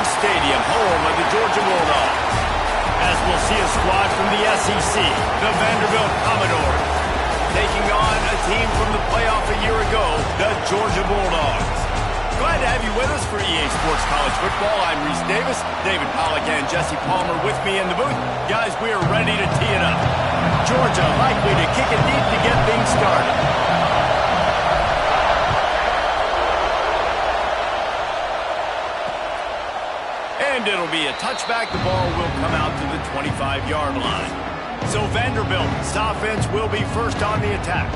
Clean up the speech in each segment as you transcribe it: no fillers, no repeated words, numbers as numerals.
Ford Stadium, home of the Georgia Bulldogs. As we'll see a squad from the SEC, the Vanderbilt Commodores, taking on a team from the playoff a year ago, the Georgia Bulldogs. Glad to have you with us for EA Sports College Football. I'm Reese Davis, David Pollack and Jesse Palmer with me in the booth. Guys, we are ready to tee it up. Georgia likely to kick it deep to get things started. And it'll be a touchback. The ball will come out to the 25-yard line. So Vanderbilt's offense will be first on the attack.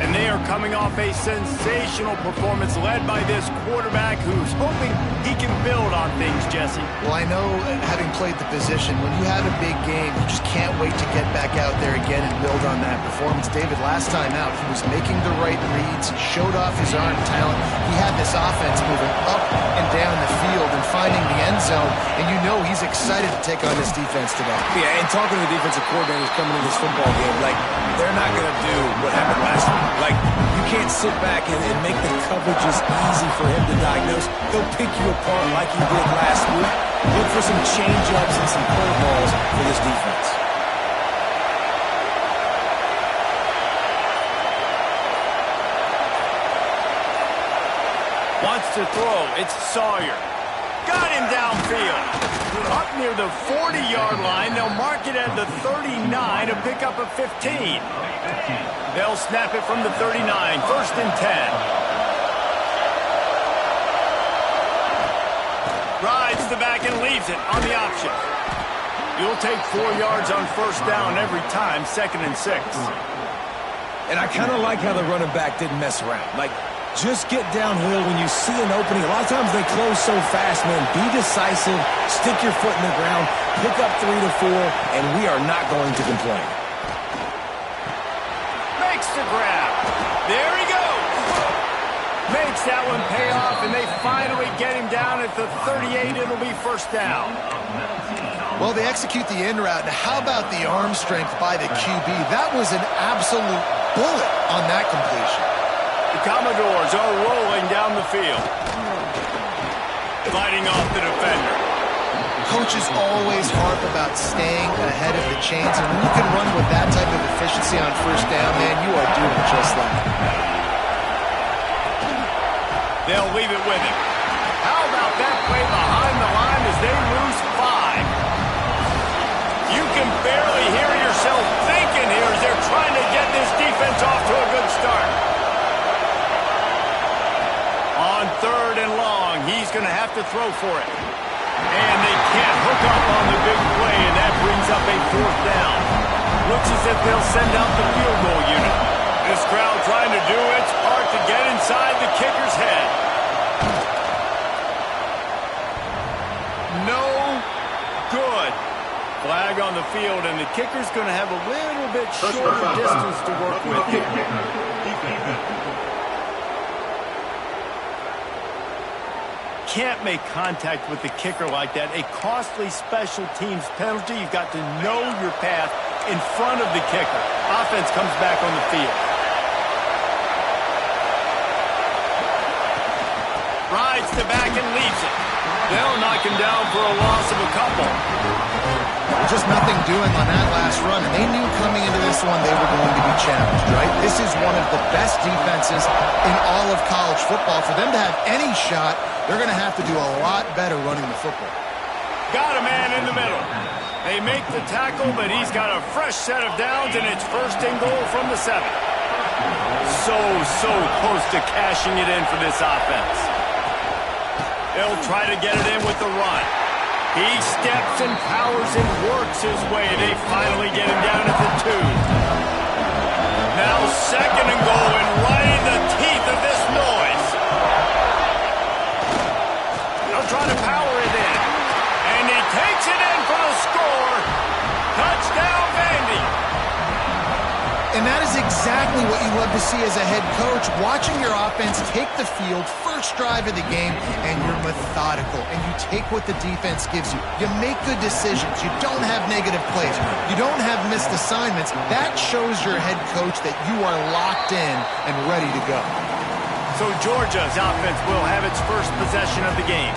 And they are coming off a sensational performance led by this quarterback who's hoping he can build on things, Jesse. Well, I know, having played the position, when you have a big game, you just can't wait to get back out there again and build on that performance. David, last time out, he was making the right reads. He showed off his arm talent. He had this offense moving up and down the field and finding the end zone. And you know he's excited to take on this defense today. Yeah, and talking to the defensive coordinators coming into this football game, like, they're not going to do what happened last week. Like, you can't sit back and make the coverages easy for him to diagnose. He'll pick you apart like he did last week. Look for some change-ups and some curveballs for this defense. Wants to throw. It's Sawyer. Got him downfield. Up near the 40-yard line. They'll mark it at the 39 to pick up a 15. They'll snap it from the 39. First and 10. Rides the back and leaves it on the option. You'll take 4 yards on first down every time. Second and 6. And I kind of like how the running back didn't mess around. Like, just get downhill when you see an opening. A lot of times they close so fast, man. Be decisive, stick your foot in the ground, pick up 3 to 4, and we are not going to complain. Makes the grab. There he goes. Makes that one pay off, and they finally get him down at the 38. It'll be first down. Well, they execute the in route. Now, how about the arm strength by the QB? That was an absolute bullet on that completion. The Commodores are rolling down the field. Fighting off the defender. Coaches always harp about staying ahead of the chains, and when you can run with that type of efficiency on first down, man, you are doing just that. They'll leave it with him. How about that play behind the line as they lose 5? You can barely hear yourself thinking here as they're trying to get this defense off to a good start. On third and long, he's going to have to throw for it. And they can't hook up on the big play, and that brings up a fourth down. Looks as if they'll send out the field goal unit. This crowd trying to do its part to get inside the kicker's head. No good. Flag on the field, and the kicker's going to have a little bit shorter distance to work with here. Can't make contact with the kicker like that. A costly special teams penalty. You've got to know your path in front of the kicker. Offense comes back on the field. Rides the back and leaves it. They'll knock him down for a loss of a couple. Just nothing doing on that last run, and they knew coming into this one they were going to be challenged, right? This is one of the best defenses in all of college football. For them to have any shot, they're going to have to do a lot better running the football. Got a man in the middle. They make the tackle, but he's got a fresh set of downs, and it's first and goal from the 7. So close to cashing it in for this offense. They'll try to get it in with the run. He steps and powers and works his way. They finally get him down at the 2. Now second and goal, and right in the teeth of this noise. They'll try to power it in. And he takes it in for the score. Touchdown, Vandy. And that is exactly what you love to see as a head coach, watching your offense take the field, first drive of the game, and you're methodical, and you take what the defense gives you. You make good decisions. You don't have negative plays. You don't have missed assignments. That shows your head coach that you are locked in and ready to go. So Georgia's offense will have its first possession of the game.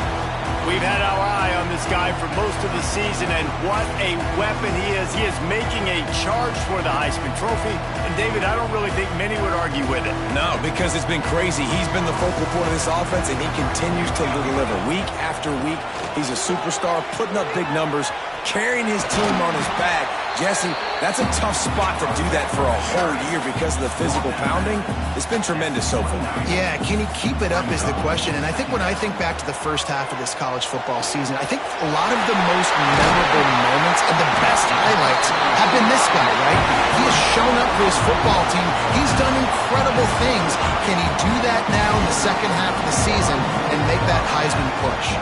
We've had our eye on this guy for most of the season, and what a weapon he is. He is making a charge for the Heisman Trophy. And, David, I don't really think many would argue with it. No, because it's been crazy. He's been the focal point of this offense, and he continues to deliver week after week. He's a superstar, putting up big numbers, carrying his team on his back. Jesse, that's a tough spot to do that for a whole year because of the physical pounding. It's been tremendous so far. Yeah, can he keep it up is the question. And I think when I think back to the first half of this college football season, I think a lot of the most memorable moments and the best highlights have been this guy, right? He has shown up for his football team. He's done incredible things. Can he do that now in the second half of the season and make that Heisman push?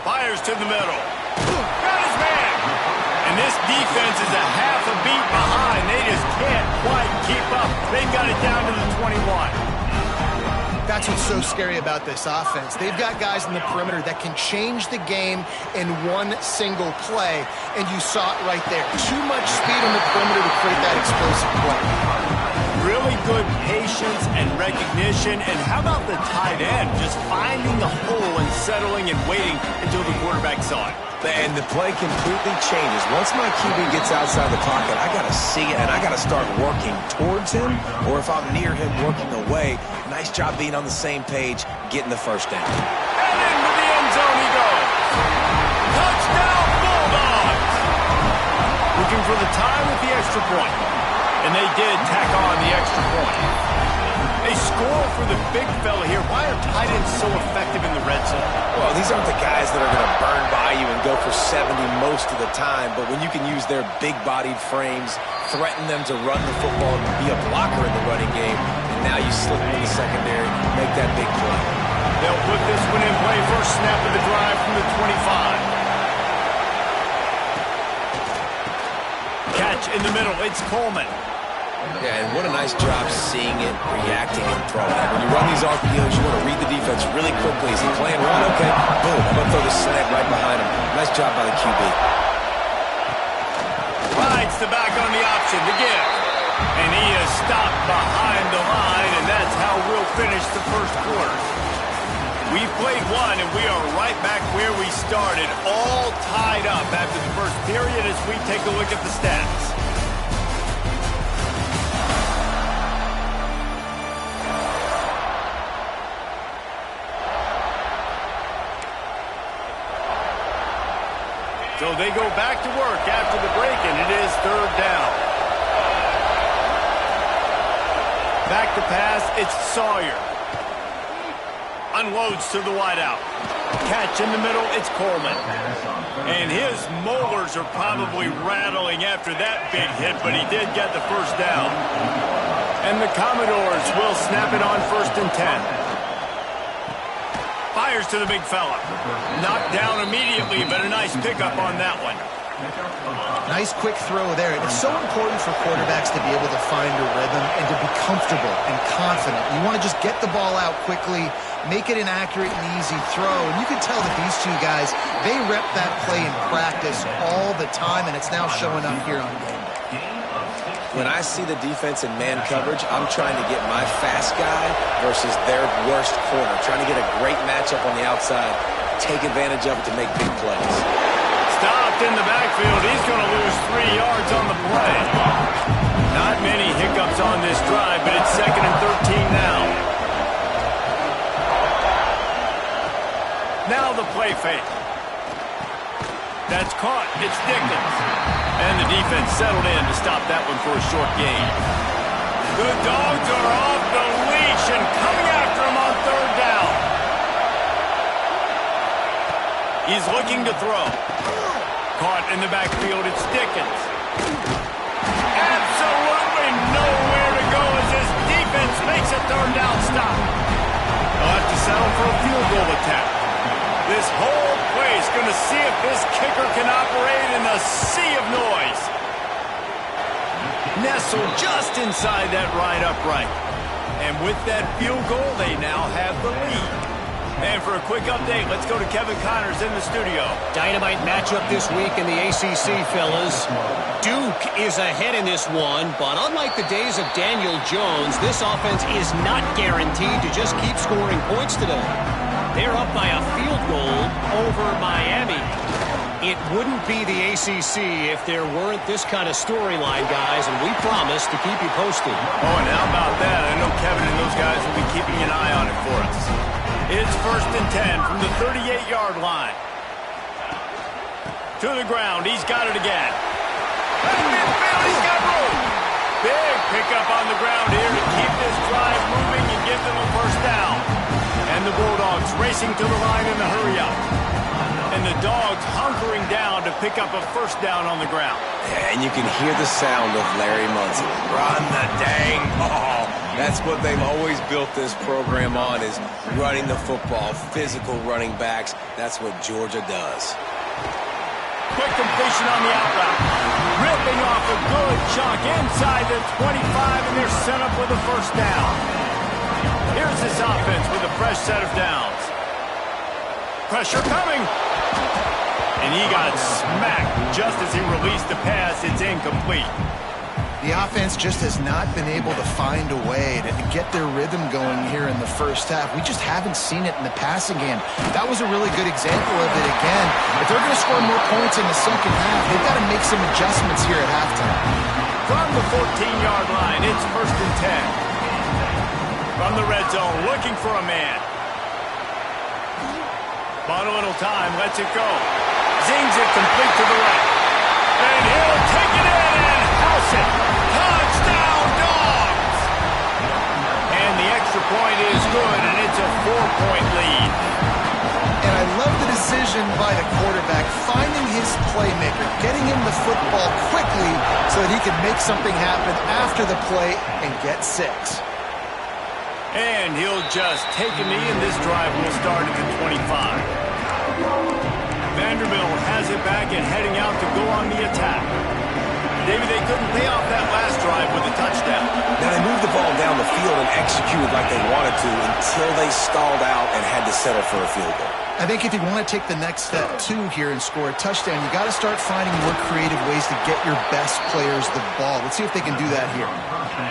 Fires to the middle. Got his man. And this defense is a half a beat behind. They just can't quite keep up. They've got it down to the 21. That's what's so scary about this offense. They've got guys in the perimeter that can change the game in one single play, and you saw it right there. Too much speed on the perimeter to create that explosive play. Really good patience and recognition. And how about the tight end? Just finding the hole and settling and waiting until the quarterback saw it. And the play completely changes. Once my QB gets outside the pocket, I got to see it, and I got to start working towards him, or if I'm near him, working away. Nice job being on the same page, getting the first down. And into the end zone he goes. Touchdown, Bulldogs! Looking for the tie with the extra point. And they did tack on the extra point. They score for the big fella here. Why are tight ends so effective in the red zone? Well, these aren't the guys that are going to burn by you and go for 70 most of the time, but when you can use their big-bodied frames, threaten them to run the football and be a blocker in the running game, and now you slip into the secondary, make that big play. They'll put this one in play. First snap of the drive from the 25. Catch in the middle. It's Coleman. Yeah, and what a nice job seeing it, reacting, and throwing it. When you run these RPOs, you want to read the defense really quickly. Is he playing one? Okay, boom. I'm going to throw the slant right behind him. Nice job by the QB. Rides the back on the option to give. And he is stopped behind the line, and that's how we'll finish the first quarter. We've played one, and we are right back where we started, all tied up after the first period as we take a look at the stats. So they go back to work after the break, and it is third down. Back to pass, it's Sawyer. Unloads to the wideout. Catch in the middle, it's Coleman. And his molars are probably rattling after that big hit, but he did get the first down. And the Commodores will snap it on 1st and 10. Fires to the big fella. Knocked down immediately, but a nice pickup on that one. Nice quick throw there. And it's so important for quarterbacks to be able to find a rhythm and to be comfortable and confident. You want to just get the ball out quickly, make it an accurate and easy throw. And you can tell that these two guys, they rep that play in practice all the time, and it's now showing up here on game day. When I see the defense in man coverage, I'm trying to get my fast guy versus their worst corner. Trying to get a great matchup on the outside, take advantage of it to make big plays. Stopped in the backfield. He's going to lose 3 yards on the play. Not many hiccups on this drive, but it's 2nd and 13 now. Now the play fake. That's caught. It's Dickens. And the defense settled in to stop that one for a short gain. The Dogs are off the leash and coming after him on 3rd down. He's looking to throw. Caught in the backfield, it's Dickens. Absolutely nowhere to go as his defense makes a 3rd down stop. They'll have to settle for a field goal attempt. This whole place going to see if this kicker can operate in a sea of noise. Nestled just inside that right upright. And with that field goal, they now have the lead. And for a quick update, let's go to Kevin Connors in the studio. Dynamite matchup this week in the ACC, fellas. Duke is ahead in this one, but unlike the days of Daniel Jones, this offense is not guaranteed to just keep scoring points today. They're up by a field goal over Miami. It wouldn't be the ACC if there weren't this kind of storyline, guys, and we promise to keep you posted. Oh, and how about that? I know Kevin and those guys will be keeping an eye on it for us. It's 1st and 10 from the 38-yard line. To the ground. He's got it again. He's got room. Big pickup on the ground here to keep this drive moving and give them a first down. And the Bulldogs racing to the line in the hurry-up. And the Dogs hunkering down to pick up a first down on the ground. And you can hear the sound of Larry Munson. Run the dang ball. That's what they've always built this program on, is running the football, physical running backs. That's what Georgia does. Quick completion on the out route. Ripping off a good chunk inside the 25, and they're set up with a first down. Here's this offense with a fresh set of downs. Pressure coming. And he got smacked just as he released the pass. It's incomplete. The offense just has not been able to find a way to get their rhythm going here in the first half. We just haven't seen it in the passing game. That was a really good example of it again. If they're going to score more points in the second half, they've got to make some adjustments here at halftime. From the 14-yard line, it's 1st and 10. From the red zone, looking for a man. Bought a little time, lets it go. Zings it complete to the right. And he'll take it in and house it. Touchdown, Dogs! And the extra point is good, and it's a 4-point lead. And I love the decision by the quarterback, finding his playmaker, getting him the football quickly so that he can make something happen after the play and get 6. And he'll just take a knee, and this drive will start at the 25. Vanderbilt has it back and heading out to go on the attack. Maybe they couldn't pay off that last drive with a touchdown. Now they moved the ball down the field and executed like they wanted to until they stalled out and had to settle for a field goal. I think if you want to take the next step, too, here and score a touchdown, you got to start finding more creative ways to get your best players the ball. Let's see if they can do that here.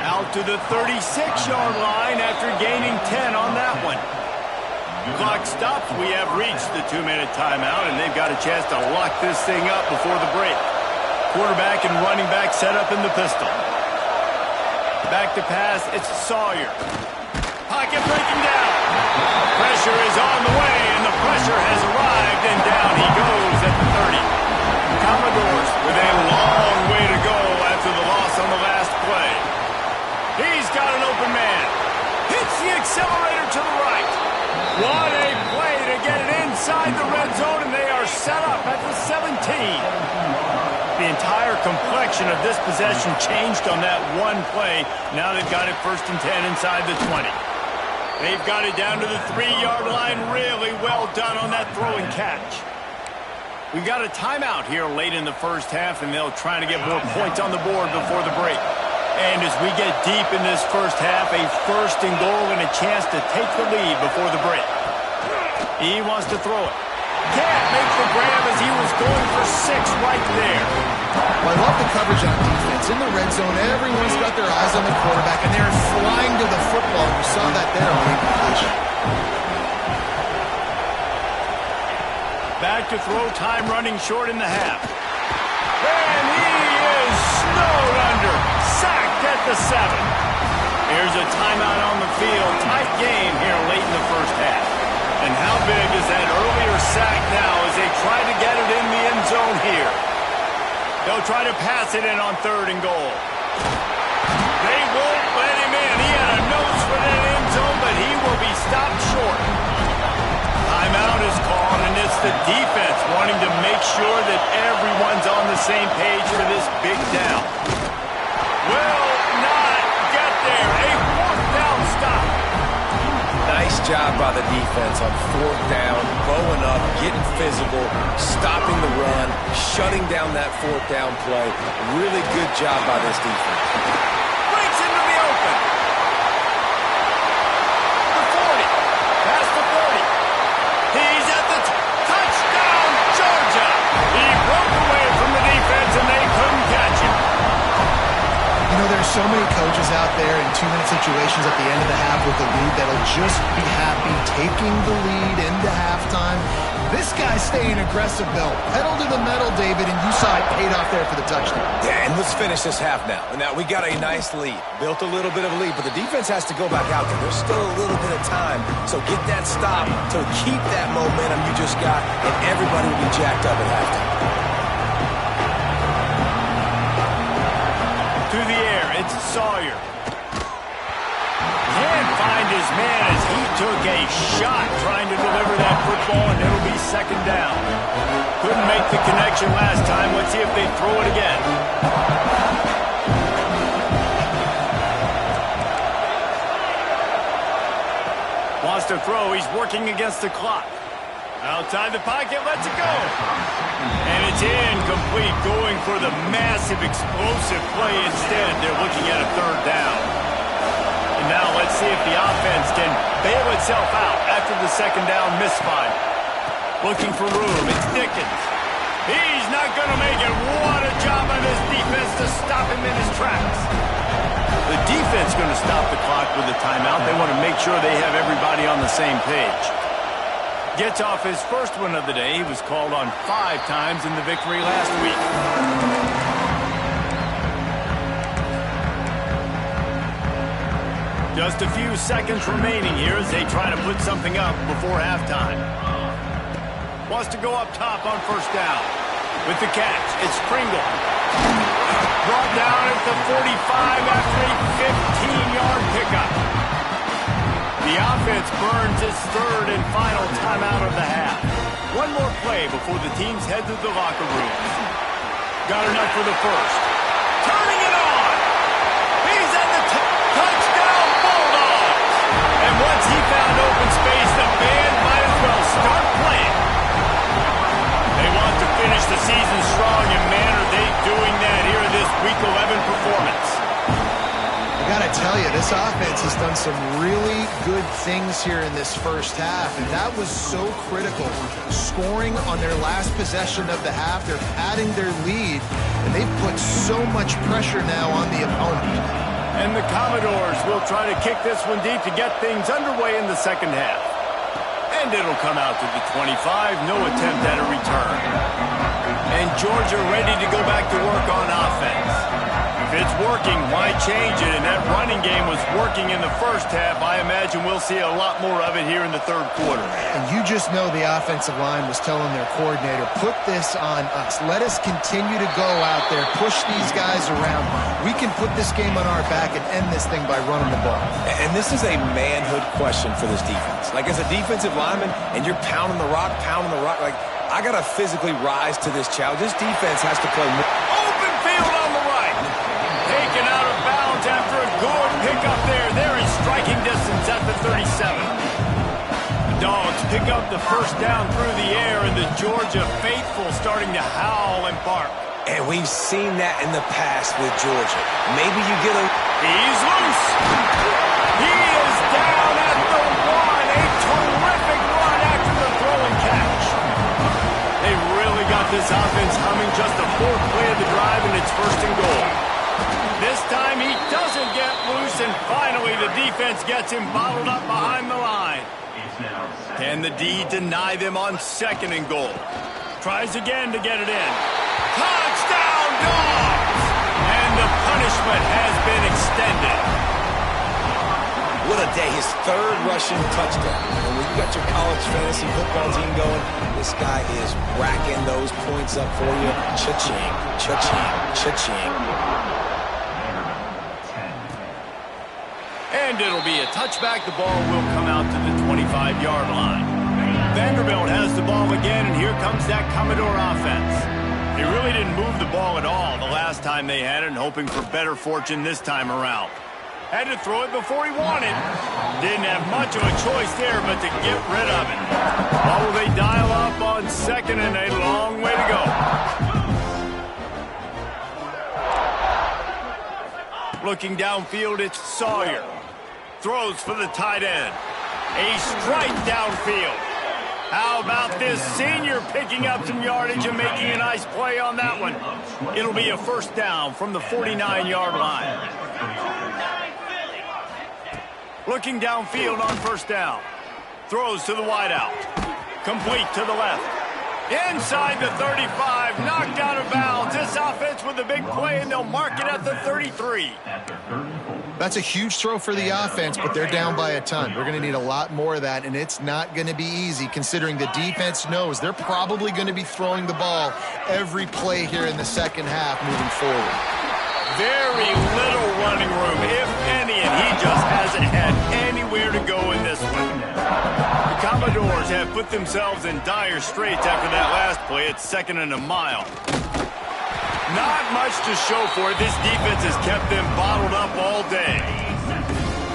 Out to the 36-yard line after gaining 10 on that one. Clock stops. We have reached the 2-minute timeout, and they've got a chance to lock this thing up before the break. Quarterback and running back set up in the pistol. Back to pass. It's Sawyer. Pocket breaking down. Pressure is on the way, and the pressure has arrived, and down he goes at the 30. Commodores with a long way to go after the loss on the last play. He's got an open man. Hits the accelerator to the right. What a play to get it inside the red zone, and they are set up at the 17. The entire complexion of this possession changed on that one play. Now they've got it 1st and 10 inside the 20. They've got it down to the 3-yard line. Really well done on that throw and catch. We've got a timeout here late in the first half, and they'll try to get more points on the board before the break. And as we get deep in this first half, a 1st and goal and a chance to take the lead before the break. He wants to throw it. Can't make the grab as he was going for 6 right there. Well, I love the coverage on defense. In the red zone, everyone's got their eyes on the quarterback, and they're flying to the football. You saw that there on the incompletion. Back to throw, time running short in the half. And he is snowed under. Sacked at the 7. Here's a timeout on the field. Tight game here late in the first half. And how big is that earlier sack now as they try to get it in the end zone here? They'll try to pass it in on 3rd and goal. They won't let him in. He had a nose for that end zone, but he will be stopped short. Timeout is called, and it's the defense wanting to make sure that everyone's on the same page for this big down. Will not get there. A 4th down stop. Nice job by the defense on 4th down, bowing up, getting physical, stopping the run, shutting down that 4th down play. Really good job by this defense. Breaks into the open. The 40. Past the 40. so many coaches out there in 2-minute situations at the end of the half with the lead that'll just be happy taking the lead into halftime. This guy's staying aggressive, though. Pedal to the metal, David, and you saw it paid off there for the touchdown. Yeah, and let's finish this half now. Now, we got a nice lead. Built a little bit of a lead, but the defense has to go back out there. There's still a little bit of time, so get that stop to keep that momentum you just got, and everybody will be jacked up at halftime. Through the air, it's Sawyer. Can't find his man as he took a shot trying to deliver that football, and it'll be second down. Couldn't make the connection last time. Let's see if they throw it again. Wants to throw. He's working against the clock. Outside the pocket, lets it go. And it's incomplete, going for the massive, explosive play instead. They're looking at a third down. And now let's see if the offense can bail itself out after the second down misfire. Looking for room, it's Dickens. He's not going to make it. What a job by this defense to stop him in his tracks. The defense going to stop the clock with a timeout. They want to make sure they have everybody on the same page. Gets off his first one of the day. He was called on 5 times in the victory last week. Just a few seconds remaining here as they try to put something up before halftime. Wants to go up top on first down. With the catch, it's Pringle. Brought down at the 45 after a 15-yard pickup. The offense burns its third and final timeout of the half. One more play before the teams head to the locker rooms. Got enough for the first. Turning it on! He's at the touchdown Bulldogs! And once he found open space, the band might as well start playing. They want to finish the season strong, and man, are they doing that here in this Week 11 performance. I gotta tell you, this offense has done some really good things here in this first half, and that was so critical. Scoring on their last possession of the half, they're padding their lead, and they've put so much pressure now on the opponent. And the Commodores will try to kick this one deep to get things underway in the second half. And it'll come out to the 25, no attempt at a return. And Georgia ready to go back to work on offense. If it's working, why change it? And that running game was working in the first half. I imagine we'll see a lot more of it here in the third quarter. And you just know the offensive line was telling their coordinator, put this on us. Let us continue to go out there, push these guys around. We can put this game on our back and end this thing by running the ball. And this is a manhood question for this defense. Like, as a defensive lineman, and you're pounding the rock, like, I got to physically rise to this challenge. This defense has to play more. Open field on the right. Taken out of bounds after a good pickup there. They're in striking distance at the 37. The Dogs pick up the first down through the air, and the Georgia faithful starting to howl and bark. And we've seen that in the past with Georgia. Maybe you get a... He's loose. He is down at the 1. A terrific run after the throw and catch. They really got this offense humming. Just the 4th play of the drive, and it's first and goal. This time he doesn't get loose, and finally the defense gets him bottled up behind the line. Can the D deny them on second and goal? Tries again to get it in. Touchdown, Dogs! And the punishment has been extended. What a day. His 3rd rushing touchdown. And when you got your college fantasy football team going, this guy is racking those points up for you. Cha-ching, cha-ching, cha-ching. And it'll be a touchback. The ball will come out to the 25-yard line. Vanderbilt has the ball again, and here comes that Commodore offense. They really didn't move the ball at all the last time they had it, and hoping for better fortune this time around. Had to throw it before he wanted. Didn't have much of a choice there but to get rid of it. Ball will they dial up on second, and a long way to go. Looking downfield, it's Sawyer. Throws for the tight end. A strike downfield. How about this senior picking up some yardage and making a nice play on that one? It'll be a first down from the 49-yard line. Looking downfield on first down. Throws to the wideout. Complete to the left. Inside the 35. Knocked out of bounds. This offense with a big play, and they'll mark it at the 33. That's a huge throw for the offense, but they're down by a ton. They're going to need a lot more of that, and it's not going to be easy considering the defense knows they're probably going to be throwing the ball every play here in the second half moving forward. Very little running room, if any, and he just hasn't had anywhere to go in this one. The Commodores have put themselves in dire straits after that last play. It's second and a mile. Not much to show for it. This defense has kept them bottled up all day.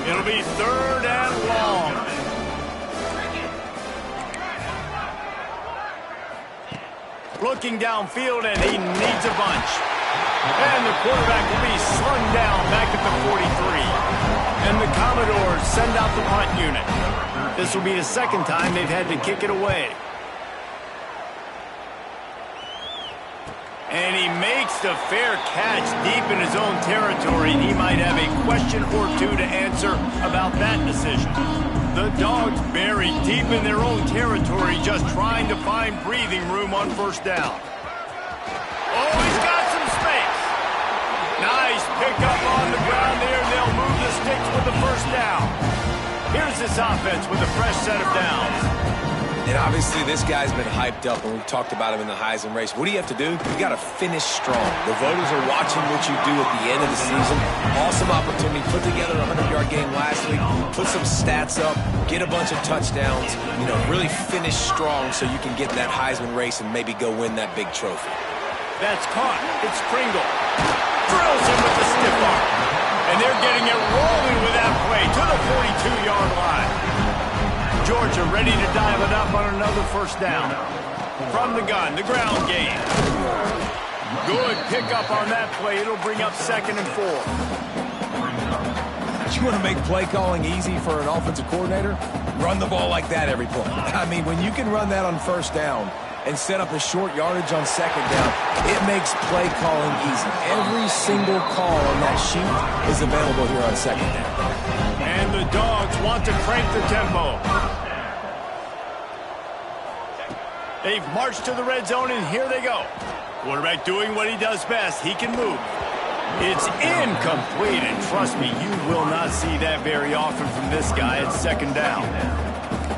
It'll be third and long. Looking downfield, and he needs a bunch. And the quarterback will be slung down back at the 43. And the Commodores send out the punt unit. This will be the second time they've had to kick it away. And he makes the fair catch deep in his own territory. He might have a question or two to answer about that decision. The Dogs buried deep in their own territory, just trying to find breathing room on first down. Oh, he's got some space. Nice pickup on the ground there, and they'll move the sticks with the first down. Here's this offense with a fresh set of downs. And obviously this guy's been hyped up, and we've talked about him in the Heisman race. What do you have to do? You got to finish strong. The voters are watching what you do at the end of the season. Awesome opportunity. Put together a 100-yard game last week. Put some stats up. Get a bunch of touchdowns. You know, really finish strong so you can get that Heisman race and maybe go win that big trophy. That's caught. It's Pringle. Drills him with the stiff arm. And they're getting it rolling with that play to the 42-yard line. Georgia ready to dial it up on another first down. From the gun, the ground game. Good pickup on that play. It'll bring up second and 4. You want to make play calling easy for an offensive coordinator? Run the ball like that every play. I mean, when you can run that on first down and set up a short yardage on second down, it makes play calling easy. Every single call on that sheet is available here on second down. And the Dogs want to crank the tempo. They've marched to the red zone, and here they go. Quarterback doing what he does best. He can move. It's incomplete, and trust me, you will not see that very often from this guy at second down.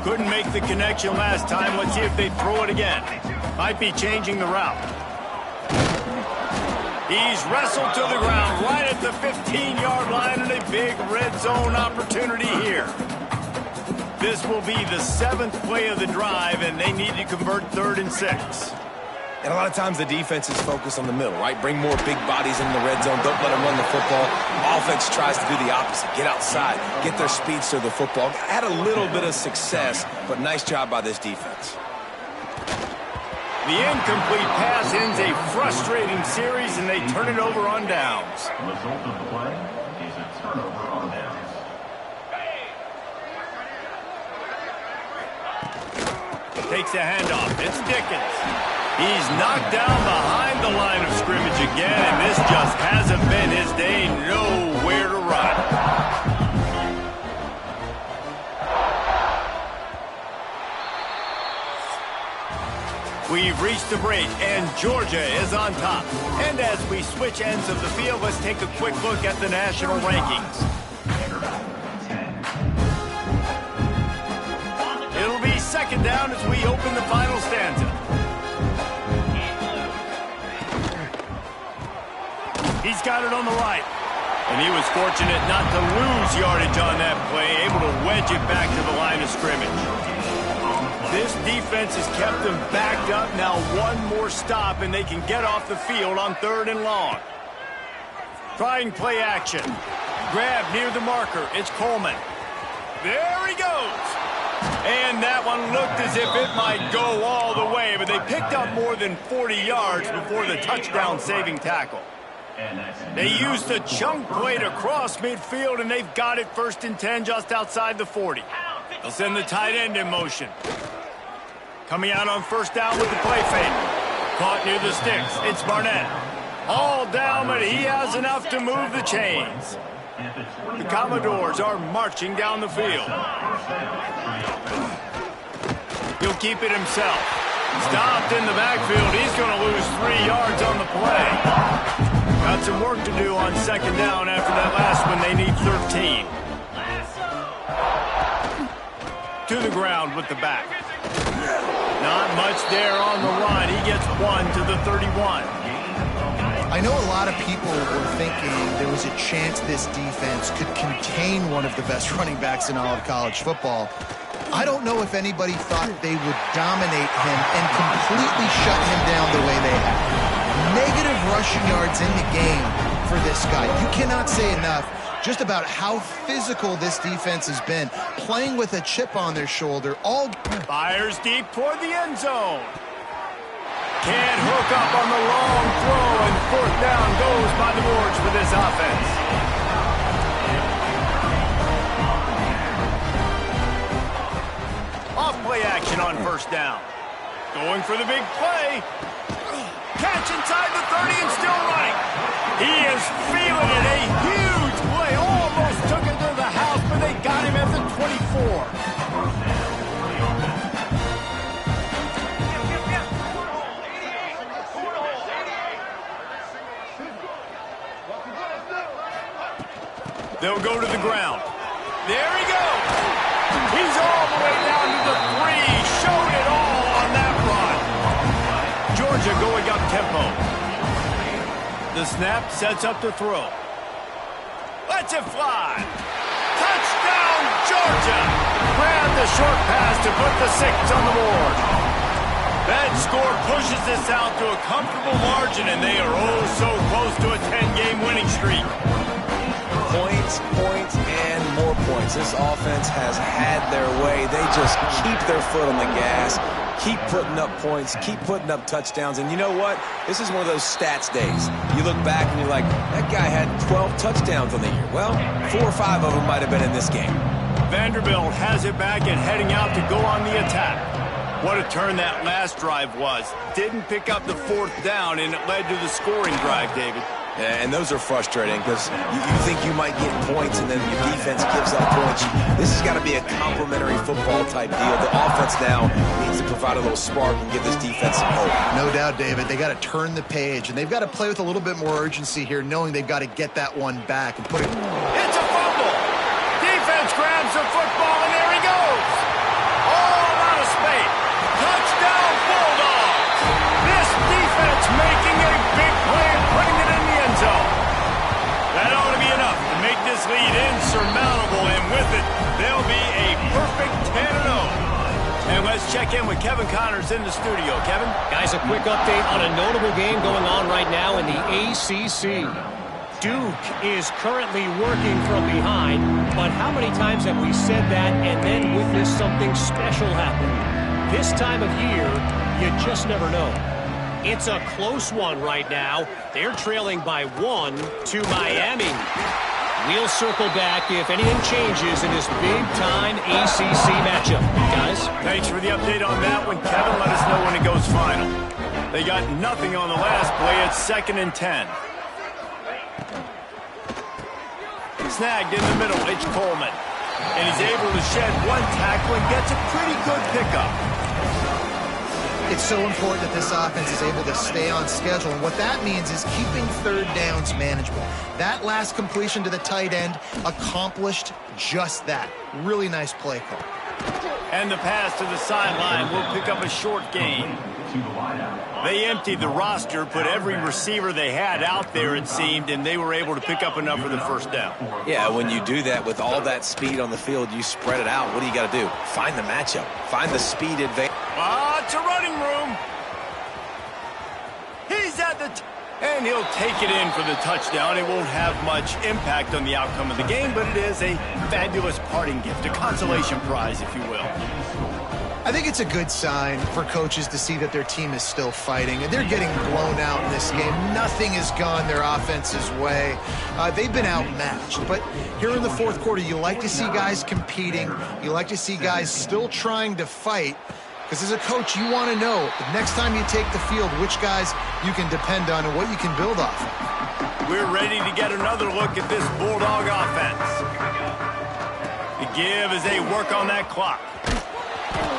Couldn't make the connection last time. Let's see if they throw it again. Might be changing the route. He's wrestled to the ground right at the 15-yard line, and a big red zone opportunity here. This will be the 7th play of the drive, and they need to convert 3rd and 6. And a lot of times the defense is focused on the middle, right? Bring more big bodies in the red zone. Don't let them run the football. Offense tries to do the opposite. Get outside. Get their speedster the football. Had a little bit of success, but nice job by this defense. The incomplete pass ends a frustrating series, and they turn it over on downs. The result of the play is a turnover on downs. Takes a handoff. It's Dickens. He's knocked down behind the line of scrimmage again, and this just hasn't been his day. Nowhere to run. We've reached the break, and Georgia is on top. And as we switch ends of the field, let's take a quick look at the national rankings. It'll be second down as we open the final stanza. He's got it on the right. And he was fortunate not to lose yardage on that play, able to wedge it back to the line of scrimmage. This defense has kept them backed up. Now one more stop, and they can get off the field on 3rd and long. Trying play action. Grab near the marker. It's Coleman. There he goes. And that one looked as if it might go all the way, but they picked up more than 40 yards before the touchdown-saving tackle. They used a chunk play to cross midfield, and they've got it 1st and 10 just outside the 40. They'll send the tight end in motion. Coming out on first down with the play fake. Caught near the sticks. It's Barnett. All down, but he has enough to move the chains. The Commodores are marching down the field. He'll keep it himself. Stopped in the backfield. He's going to lose 3 yards on the play. Got some work to do on second down after that last one. They need 13. To the ground with the back. Not much there on the run. He gets 1 to the 31. I know a lot of people were thinking there was a chance this defense could contain one of the best running backs in all of college football. I don't know if anybody thought they would dominate him and completely shut him down the way they have. Negative rushing yards in the game for this guy. You cannot say enough just about how physical this defense has been, playing with a chip on their shoulder. Fires deep toward the end zone. Can't hook up on the long throw, and fourth down goes by the boards for this offense. Off play action on first down. Going for the big play. Catch inside the 30 and still running. He is feeling it. A huge play. Almost took it to the house, but they got him at the 24. They'll go to the ground. There he goes. He's all the way down to the 3. Showed it all on that run. Georgia going up tempo. The snap sets up the throw. Lets it fly. Touchdown, Georgia. Grab the short pass to put the 6 on the board. That score pushes this out to a comfortable margin, and they are oh so close to a 10-game winning streak. Points, points, and more points. This offense has had their way. They just keep their foot on the gas, keep putting up points, keep putting up touchdowns. And you know what? This is one of those stats days. You look back and you're like, that guy had 12 touchdowns on the year. Well, 4 or 5 of them might have been in this game. Vanderbilt has it back and heading out to go on the attack. What a turn that last drive was. Didn't pick up the 4th down, and it led to the scoring drive, David. Yeah, and those are frustrating because you think you might get points and then your defense gives up points. This has got to be a complementary football type deal. The offense now needs to provide a little spark and give this defense some hope. No doubt, David. They got to turn the page, and they've got to play with a little bit more urgency here, knowing they've got to get that one back and put it. It's a fumble. Defense grabs the football, and there he goes. All out of space. Touchdown, Bulldogs. This defense making a big play and putting it in the end zone. That ought to be enough to make this lead insurmountable, and with it, they'll be a perfect 10-0. And let's check in with Kevin Connors in the studio. Kevin? Guys, a quick update on a notable game going on right now in the ACC. Duke is currently working from behind, but how many times have we said that and then witnessed something special happen? This time of year, you just never know. It's a close one right now. They're trailing by 1 to Miami. We'll circle back if anything changes in this big-time ACC matchup. Guys? Thanks for the update on that one, Kevin. Let us know when it goes final. They got nothing on the last play. It's 2nd and 10. Snagged in the middle. It's Coleman. And he's able to shed one tackle and gets a pretty good pickup. It's so important that this offense is able to stay on schedule, and what that means is keeping 3rd downs manageable. That last completion to the tight end accomplished just that. Really nice play call. And the pass to the sideline will pick up a short gain. They emptied the roster, put every receiver they had out there, it seemed, and they were able to pick up enough for the 1st down. Yeah, when you do that with all that speed on the field, you spread it out. What do you got to do? Find the matchup. Find the speed advantage. It's a running room. He's at the and he'll take it in for the touchdown. It won't have much impact on the outcome of the game, but it is a fabulous parting gift, a consolation prize, if you will. I think it's a good sign for coaches to see that their team is still fighting, and they're getting blown out in this game. Nothing has gone their offense's way. They've been outmatched, but here in the 4th quarter, you like to see guys competing. You like to see guys still trying to fight. Because as a coach, you want to know the next time you take the field which guys you can depend on and what you can build off of. We're ready to get another look at this Bulldog offense. The give as they work on that clock.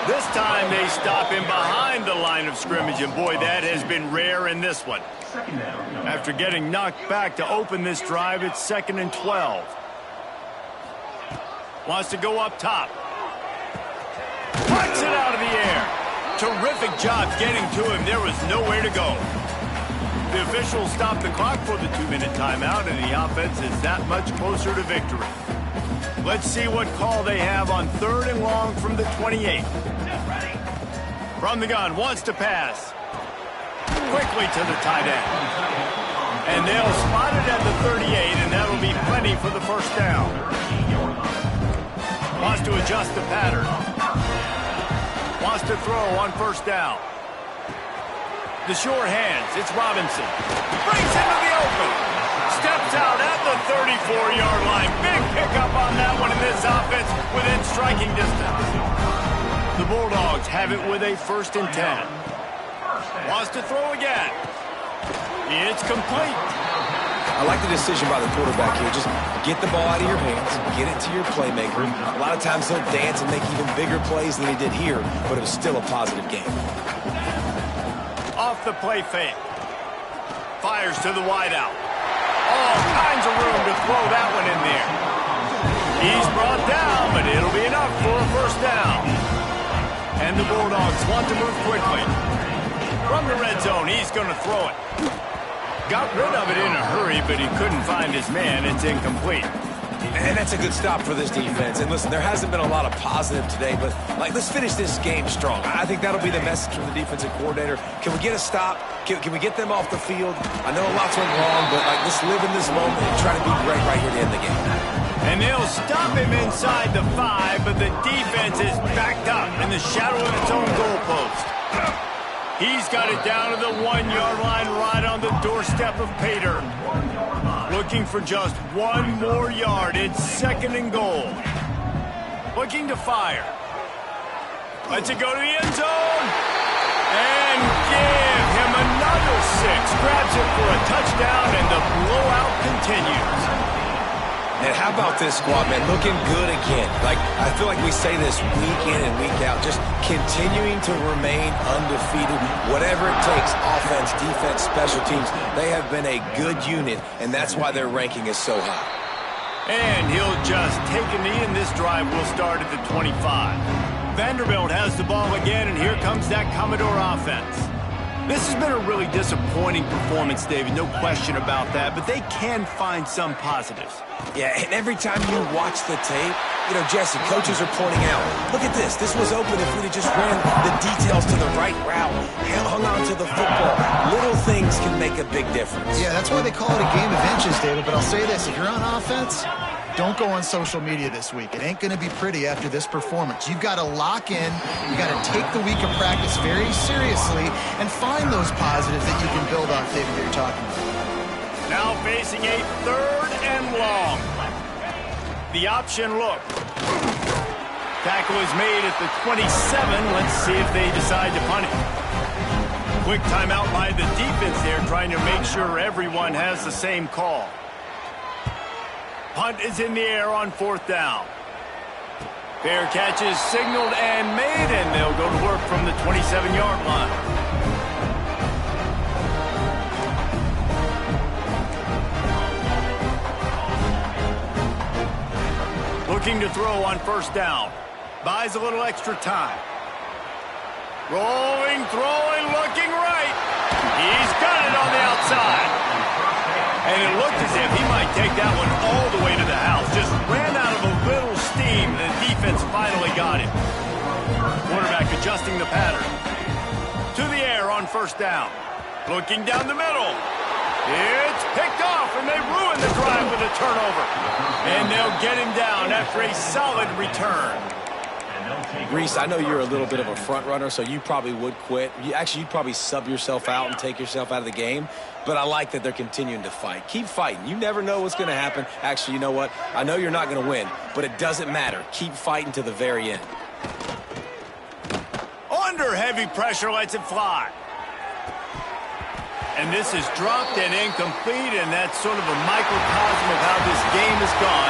This time they stop him behind the line of scrimmage, and boy, that has been rare in this one. After getting knocked back to open this drive, it's 2nd and 12. Wants to go up top. Punts it out of the air. Terrific job getting to him. There was nowhere to go. The officials stopped the clock for the 2-minute timeout, and the offense is that much closer to victory. Let's see what call they have on 3rd and long from the 28. From the gun, wants to pass. Quickly to the tight end. And they'll spot it at the 38, and that'll be plenty for the first down. Wants to adjust the pattern. Wants to throw on 1st down. The sure hands, it's Robinson. Brings into the open. Steps out at the 34-yard line. Big pickup on that one in this offense within striking distance. The Bulldogs have it with a 1st and 10. Wants to throw again. It's complete. I like the decision by the quarterback here. Just get the ball out of your hands, get it to your playmaker. A lot of times he'll dance and make even bigger plays than he did here, but it was still a positive game. Off the play fake. Fires to the wideout. All kinds of room to throw that one in there. He's brought down, but it'll be enough for a 1st down. And the Bulldogs want to move quickly. From the red zone, he's going to throw it. Got rid of it in a hurry, but he couldn't find his man. It's incomplete. And that's a good stop for this defense. And listen, there hasn't been a lot of positive today, but let's finish this game strong. I think that'll be the message from the defensive coordinator. Can we get a stop? Can we get them off the field? I know a lot's went wrong, but let's live in this moment and try to be great right here to end the game. And they'll stop him inside the 5, but the defense is backed up in the shadow of its own goalpost. He's got it down to the 1-yard line right on the doorstep of Pater. Looking for just 1 more yard. It's 2nd and goal. Looking to fire. Lets it go to the end zone. And give him another 6. Grabs it for a touchdown, and the blowout continues. And how about this squad, man? Looking good again. I feel like we say this week in and week out, just continuing to remain undefeated. Whatever it takes, offense, defense, special teams, they have been a good unit, and that's why their ranking is so high. And he'll just take a knee, and this drive will start at the 25. Vanderbilt has the ball again, and here comes that Commodore offense. This has been a really disappointing performance, David, no question about that, but they can find some positives. Yeah, and every time you watch the tape, Jesse, coaches are pointing out, look at this. This was open if we'd have just ran the details to the right route, hung on to the football. Little things can make a big difference. Yeah, that's why they call it a game of inches, David, but I'll say this. If you're on offense, don't go on social media this week. It ain't going to be pretty after this performance. You've got to lock in. You got to take the week of practice very seriously and find those positives that you can build on, David, that you're talking about. Now facing a 3rd and long. The option look. Tackle is made at the 27. Let's see if they decide to punt it. Quick timeout by the defense there, trying to make sure everyone has the same call. Punt is in the air on 4th down. Fair catch is signaled and made, and they'll go to work from the 27-yard line. Looking to throw on 1st down. Buys a little extra time. Rolling, throwing, looking right. He's got it on the outside. And it looked as if he might take that one all the way to the house. Just ran out of a little steam. The defense finally got him. Quarterback adjusting the pattern. To the air on 1st down. Looking down the middle. It's picked off, and they ruin the drive with a turnover. And they'll get him down after a solid return. Reese, I know you're a little bit of a front runner, so you probably would quit. You'd probably sub yourself out and take yourself out of the game. But I like that they're continuing to fight. Keep fighting. You never know what's going to happen. Actually, you know what? I know you're not going to win, but it doesn't matter. Keep fighting to the very end. On under heavy pressure, lets it fly. And this is dropped and incomplete, and that's sort of a microcosm of how this game has gone.